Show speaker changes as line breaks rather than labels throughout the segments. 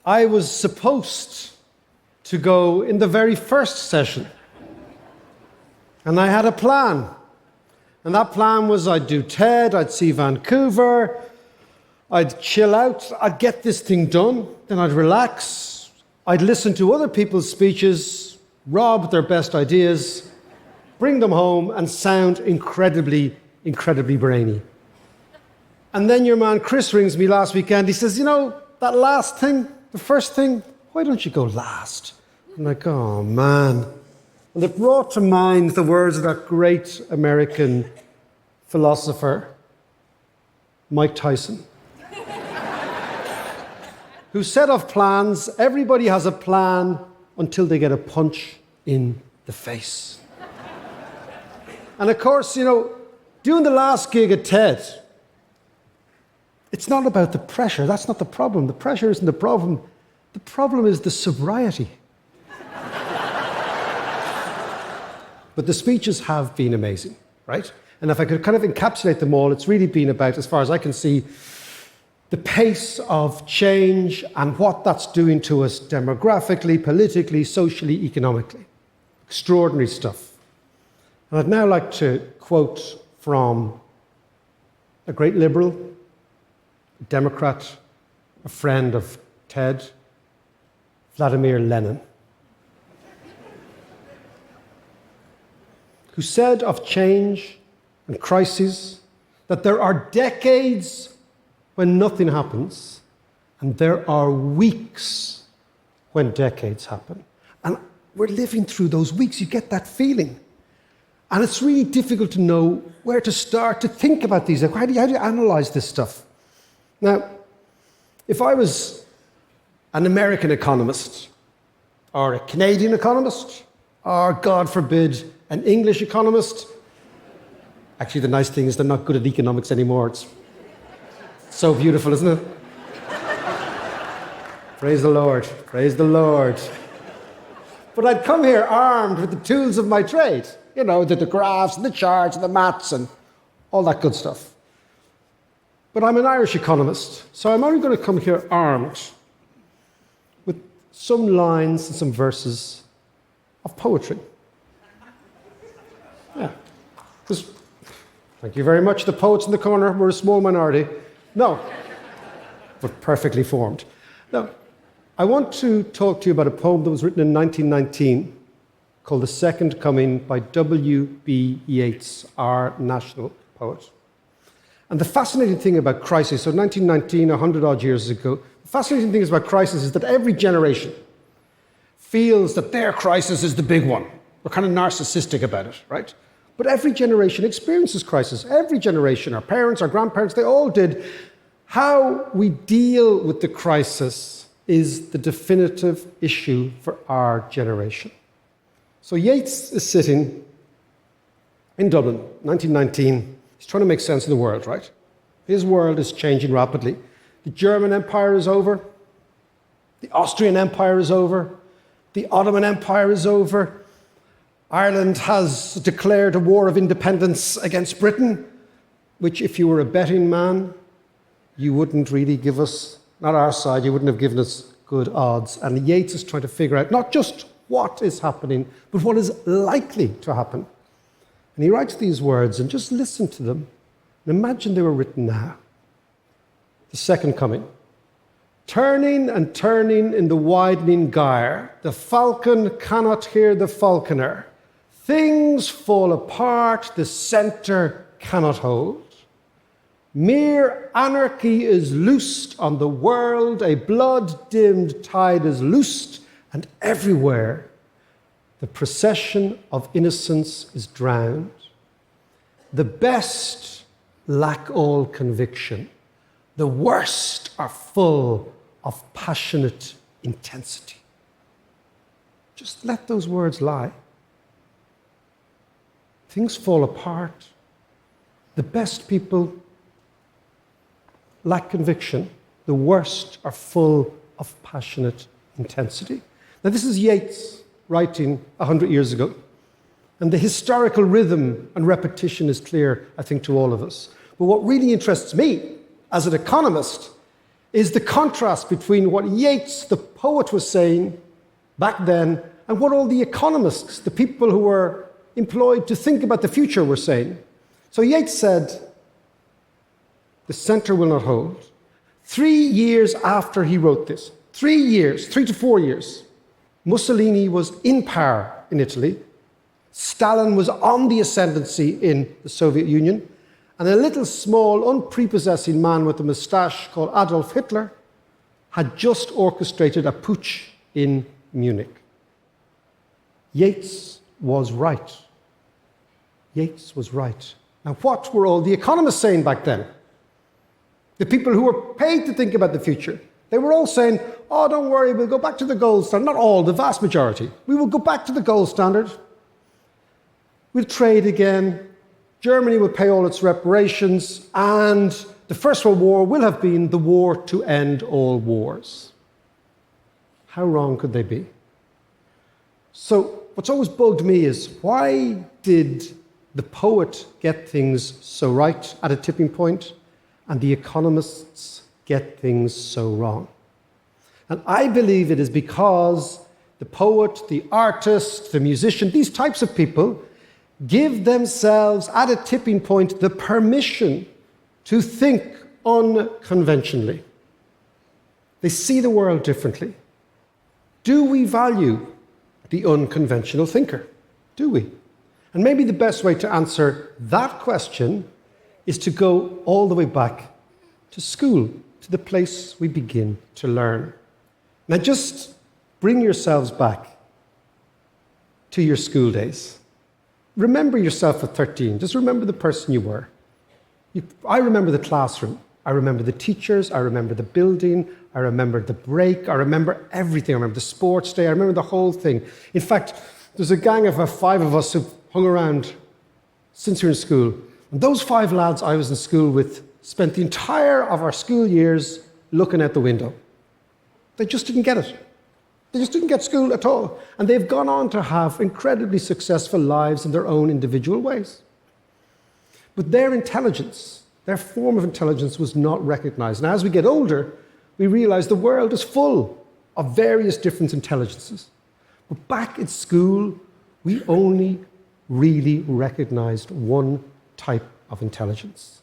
I was supposed to go in the very first session. And I had a plan. And that plan was I'd do TED, I'd see Vancouver, I'd chill out, I'd get this thing done, then I'd relax, I'd listen to other people's speeches, rob their best ideas, bring them home, and sound incredibly, incredibly brainy. And then your man Chris rings me last weekend, he says, you know, that last thing, the first thing, why don't you go last? I'm like, oh man. And it brought to mind the words of that great American philosopher, Mike Tyson, who said of plans, everybody has a plan until they get a punch in the face. And of course, you know, doing the last gig at TED, it's not about the pressure. That's not the problem. The pressure isn't the problem. The problem is the sobriety. But the speeches have been amazing, right? And if I could kind of encapsulate them all, it's really been about, as far as I can see, the pace of change and what that's doing to us demographically, politically, socially, economically. Extraordinary stuff. And I'd now like to quote from a great liberal, a Democrat, a friend of TED, Vladimir Lenin, who said of change and crises that there are decades when nothing happens, and there are weeks when decades happen. And we're living through those weeks. You get that feeling. And it's really difficult to know where to start to think about these. How do you analyze this stuff? Now, if I was an American economist, or a Canadian economist, or, God forbid, an English economist, actually the nice thing is they're not good at economics anymore. It's so beautiful, isn't it? Praise the Lord, praise the Lord. But I'd come here armed with the tools of my trade. You know, the graphs and the charts and the maths and all that good stuff. But I'm an Irish economist, so I'm only going to come here armed with some lines and some verses of poetry. Yeah. Because, thank you very much, the poets in the corner were a small minority. No, but perfectly formed. Now, I want to talk to you about a poem that was written in 1919 called The Second Coming by W.B. Yeats, our national poet. And the fascinating thing about crisis, so 1919, 100 odd years ago, the fascinating thing about crisis is that every generation feels that their crisis is the big one. We're kind of narcissistic about it, right? But every generation experiences crisis. Every generation, our parents, our grandparents, they all did. How we deal with the crisis is the definitive issue for our generation. So Yeats is sitting in Dublin, 1919. He's trying to make sense of the world, right? His world is changing rapidly. The German Empire is over. The Austrian Empire is over. The Ottoman Empire is over. Ireland has declared a war of independence against Britain, which if you were a betting man, you wouldn't really give us, not our side, you wouldn't have given us good odds. And Yeats is trying to figure out not just what is happening, but what is likely to happen. And he writes these words, and just listen to them, and imagine they were written now. The Second Coming. Turning and turning in the widening gyre, the falcon cannot hear the falconer. Things fall apart, the centre cannot hold. Mere anarchy is loosed on the world, a blood-dimmed tide is loosed, and everywhere the procession of innocence is drowned. The best lack all conviction, the worst are full of passionate intensity. Just let those words lie. Things fall apart. The best people lack conviction. The worst are full of passionate intensity. Now, this is Yeats writing 100 years ago. And the historical rhythm and repetition is clear, I think, to all of us. But what really interests me as an economist is the contrast between what Yeats, the poet, was saying back then and what all the economists, the people who were employed to think about the future, were saying. So Yeats said, the centre will not hold. 3 years after he wrote this, 3 years, 3 to 4 years, Mussolini was in power in Italy. Stalin was on the ascendancy in the Soviet Union. And a little small, unprepossessing man with a moustache called Adolf Hitler had just orchestrated a putsch in Munich. Yeats was right. Yeats was right. Now, what were all the economists saying back then? The people who were paid to think about the future. They were all saying, oh, don't worry, we'll go back to the gold standard. Not all, the vast majority. We will go back to the gold standard. We'll trade again. Germany will pay all its reparations. And the First World War will have been the war to end all wars. How wrong could they be? So what's always bugged me is, why did the poet get things so right at a tipping point and the economists get things so wrong? And I believe it is because the poet, the artist, the musician, these types of people give themselves at a tipping point the permission to think unconventionally. They see the world differently. Do we value the unconventional thinker? Do we? And maybe the best way to answer that question is to go all the way back to school, to the place we begin to learn. Now just bring yourselves back to your school days. Remember yourself at 13. Just remember the person you were. I remember the classroom. I remember the teachers. I remember the building. I remember the break. I remember everything. I remember the sports day. I remember the whole thing. In fact, there's a gang of 5 of us who've hung around since we were in school. And those 5 lads I was in school with spent the entire of our school years looking out the window. They just didn't get it. They just didn't get school at all. And they've gone on to have incredibly successful lives in their own individual ways. But their intelligence, their form of intelligence, was not recognized. And as we get older, we realize the world is full of various different intelligences. But back at school, we only really recognized one type of intelligence.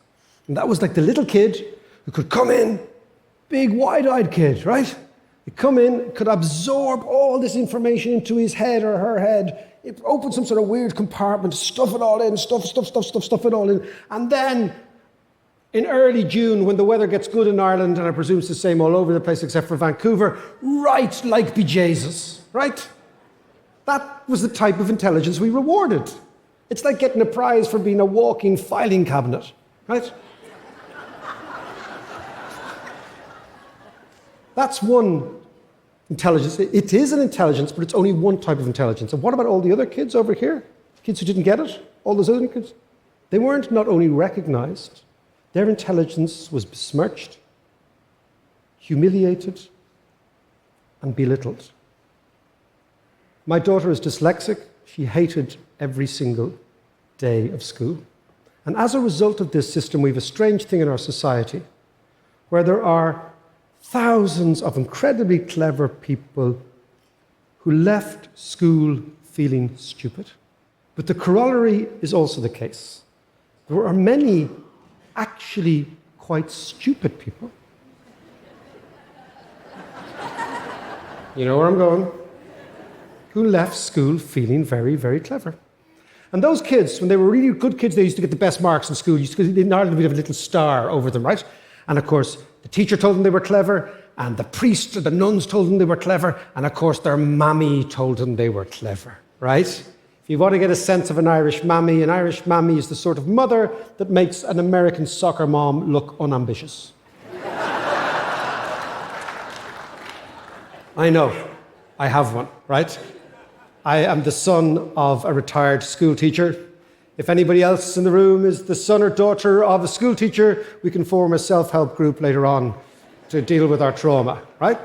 And that was like the little kid who could come in, big wide-eyed kid, right? He'd come in, could absorb all this information into his head or her head, it open some sort of weird compartment, stuff it all in, stuff it all in. And then in early June, when the weather gets good in Ireland, and I presume it's the same all over the place except for Vancouver, right like bejesus, right? That was the type of intelligence we rewarded. It's like getting a prize for being a walking filing cabinet, right? That's one intelligence. It is an intelligence, but it's only one type of intelligence. And what about all the other kids over here? Kids who didn't get it? All those other kids? They weren't not only recognized, their intelligence was besmirched, humiliated, and belittled. My daughter is dyslexic. She hated every single day of school. And as a result of this system, we have a strange thing in our society where there are thousands of incredibly clever people who left school feeling stupid. But the corollary is also the case. There are many actually quite stupid people. You know where I'm going? Who left school feeling very, very clever. And those kids, when they were really good kids, they used to get the best marks in school. In Ireland, we'd have a little star over them, right? And of course, the teacher told them they were clever, and the priest or the nuns told them they were clever, and of course, their mammy told them they were clever, right? If you want to get a sense of an Irish mammy is the sort of mother that makes an American soccer mom look unambitious. I know, I have one, right? I am the son of a retired school teacher. If anybody else in the room is the son or daughter of a school teacher, we can form a self-help group later on to deal with our trauma, right?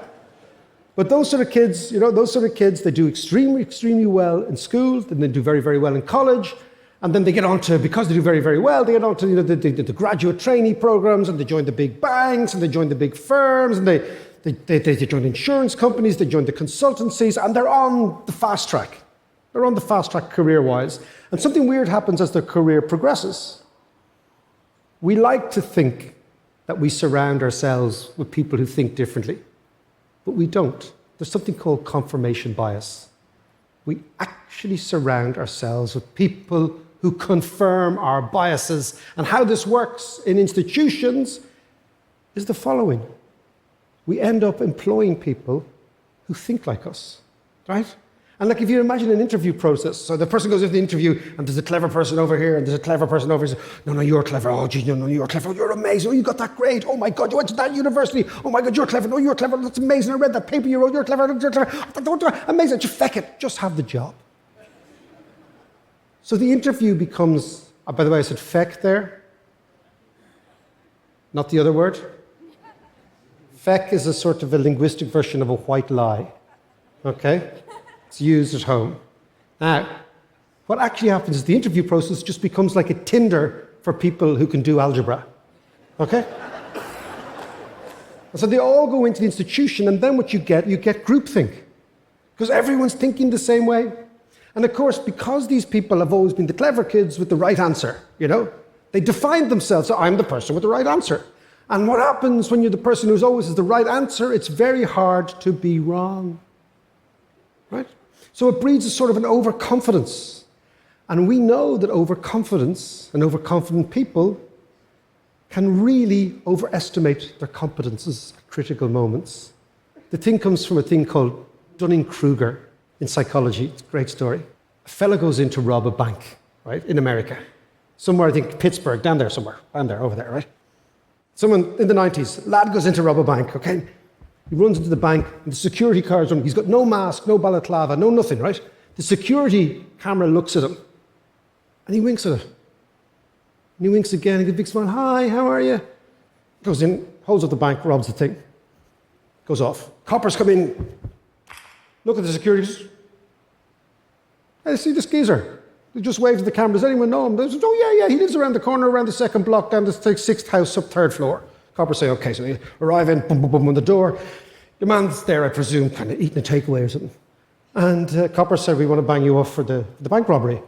But those sort of kids, they do extremely, extremely well in school, then they do very, very well in college, And then they get on to, because they do very, very well, they get on to the graduate trainee programs, and they join the big banks, and they join the big firms, and they join insurance companies, they join the consultancies, and they're on the fast track. They're on the fast track career-wise. And something weird happens as their career progresses. We like to think that we surround ourselves with people who think differently, but we don't. There's something called confirmation bias. We actually surround ourselves with people who confirm our biases. And how this works in institutions is the following. We end up employing people who think like us, right? And like if you imagine an interview process, so the person goes into the interview and there's a clever person over here and there's a clever person over here. No, you're clever. Oh, gee, no, you're clever. You're amazing. Oh, you got that grade. Oh my God, you went to that university. Oh my God, you're clever. No, you're clever. That's amazing. I read that paper you wrote. You're clever. You're clever. Amazing. Just feck it. Just have the job. So the interview becomes, by the way, I said feck there, not the other word. Feck is a sort of a linguistic version of a white lie, okay? It's used at home. Now, what actually happens is the interview process just becomes like a Tinder for people who can do algebra, okay? And so they all go into the institution, and then what you get groupthink, because everyone's thinking the same way. And of course, because these people have always been the clever kids with the right answer, they define themselves, so I'm the person with the right answer. And what happens when you're the person who's always has the right answer? It's very hard to be wrong, right? So it breeds a sort of an overconfidence. And we know that overconfidence and overconfident people can really overestimate their competences at critical moments. The thing comes from a thing called Dunning-Kruger in psychology. It's a great story. A fellow goes in to rob a bank, right, in America. Somewhere, I think Pittsburgh, down there somewhere. Down there, over there, right? Someone in the 90s, lad goes in to rob a bank, okay? He runs into the bank, and the security guard's on. He's got no mask, no balaclava, no nothing, right? The security camera looks at him, and he winks at it. And he winks again, and gives a big smile. Hi, how are you? Goes in, holds up the bank, robs the thing. Goes off. Coppers come in, look at the security. Hey, see this geezer? They just waved to the cameras. Anyone know him? They said, oh, yeah, he lives around the corner, around the second block, down the sixth house, up third floor. Coppers say, okay, so they arrive in, boom, boom, boom, on the door. Your man's there, I presume, kind of eating a takeaway or something. And Coppers said, we want to bang you off for the bank robbery. And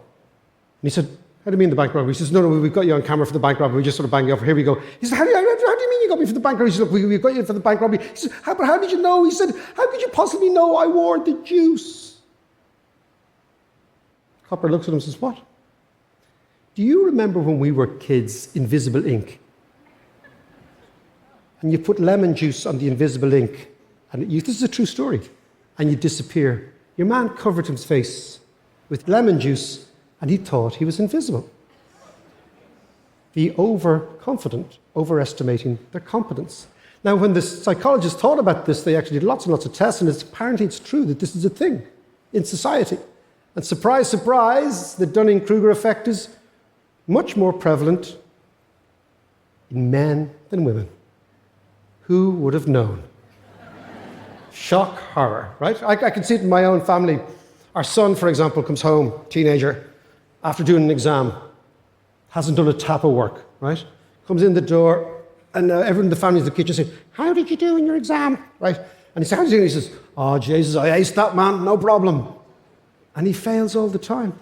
he said, how do you mean the bank robbery? He says, no, we've got you on camera for the bank robbery. We just sort of bang you off. Here we go. He said, how do you mean you got me for the bank robbery? He said, look, we've got you for the bank robbery. He said, but how did you know? He said, how could you possibly know I wore the juice? Copper looks at him and says, what? Do you remember when we were kids, invisible ink? And you put lemon juice on the invisible ink, and this is a true story, and you disappear. Your man covered his face with lemon juice, and he thought he was invisible. The overconfident, overestimating their competence. Now, when the psychologists thought about this, they actually did lots and lots of tests, and apparently it's true that this is a thing in society. And surprise, surprise, the Dunning-Kruger effect is much more prevalent in men than women. Who would have known? Shock, horror, right? I can see it in my own family. Our son, for example, comes home, teenager, after doing an exam, hasn't done a tap of work, right? Comes in the door, and everyone in the family in the kitchen says, how did you do in your exam, right? And he says, how did you do? And he says, oh, Jesus, I aced that, man, no problem. And he fails all the time.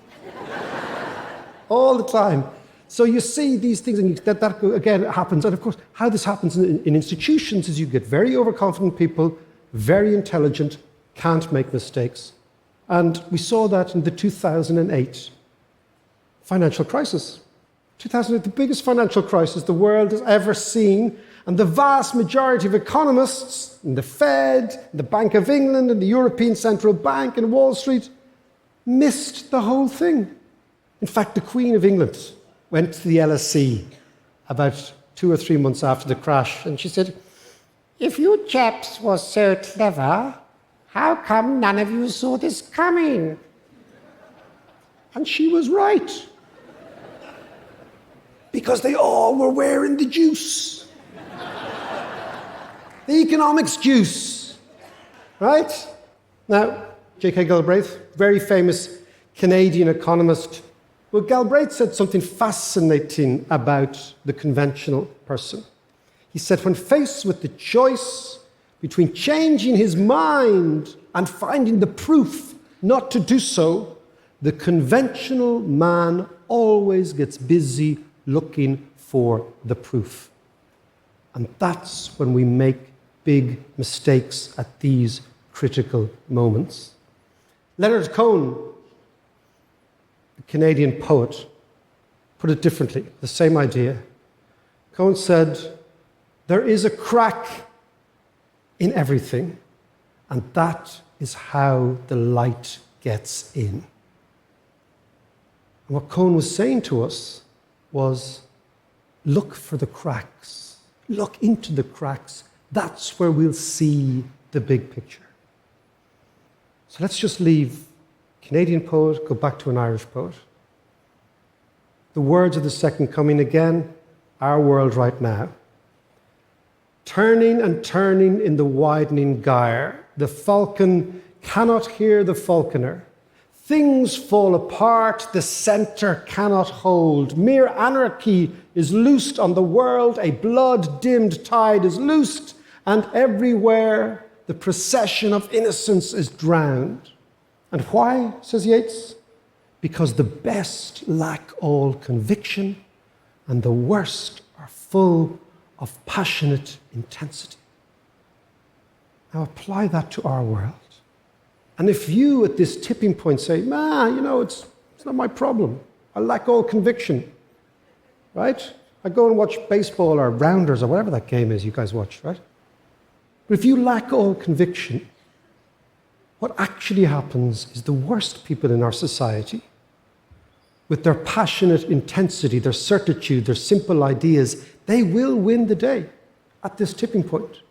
All the time. So you see these things, and that again happens. And of course, how this happens in institutions is you get very overconfident people, very intelligent, can't make mistakes. And we saw that in the 2008 financial crisis. 2008, the biggest financial crisis the world has ever seen. And the vast majority of economists in the Fed, the Bank of England, and the European Central Bank, and Wall Street missed the whole thing. In fact, the Queen of England went to the LSE about 2 or 3 months after the crash, and she said, if you chaps were so clever, how come none of you saw this coming? And she was right. Because they all were wearing the juice. The economics juice. Right? Now, J.K. Galbraith, very famous Canadian economist, Well, Galbraith said something fascinating about the conventional person. He said, when faced with the choice between changing his mind and finding the proof not to do so, the conventional man always gets busy looking for the proof. And that's when we make big mistakes at these critical moments. Leonard Cohen, the Canadian poet, put it differently, the same idea. Cohen said, there is a crack in everything, and that is how the light gets in. And what Cohen was saying to us was, look for the cracks. Look into the cracks. That's where we'll see the big picture. So let's just leave Canadian poet, go back to an Irish poet. The words of the second coming again, our world right now. Turning and turning in the widening gyre, the falcon cannot hear the falconer. Things fall apart, the centre cannot hold. Mere anarchy is loosed on the world, a blood-dimmed tide is loosed, and everywhere the procession of innocence is drowned. And why, says Yeats? Because the best lack all conviction, and the worst are full of passionate intensity. Now apply that to our world. And if you at this tipping point say, it's not my problem. I lack all conviction, right? I go and watch baseball or Rounders or whatever that game is you guys watch, right? But if you lack all conviction, what actually happens is the worst people in our society, with their passionate intensity, their certitude, their simple ideas, they will win the day at this tipping point.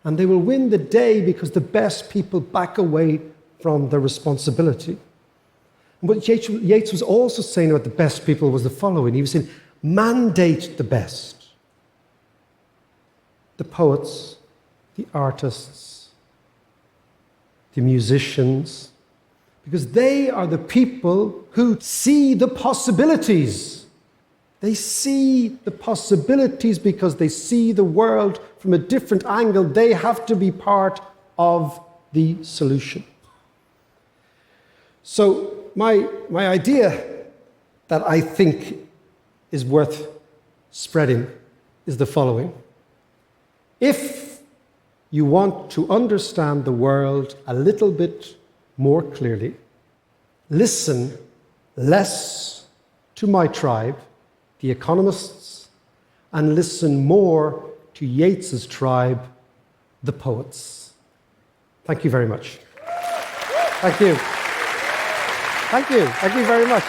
And they will win the day because the best people back away from their responsibility. And what Yeats was also saying about the best people was the following. He was saying, mandate the best. The poets, the artists, the musicians, because they are the people who see the possibilities. They see the possibilities because they see the world from a different angle. They have to be part of the solution. So my idea that I think is worth spreading is the following. If you want to understand the world a little bit more clearly, listen less to my tribe, the economists, and listen more to Yeats's tribe, the poets. Thank you very much. Thank you. Thank you. Thank you very much.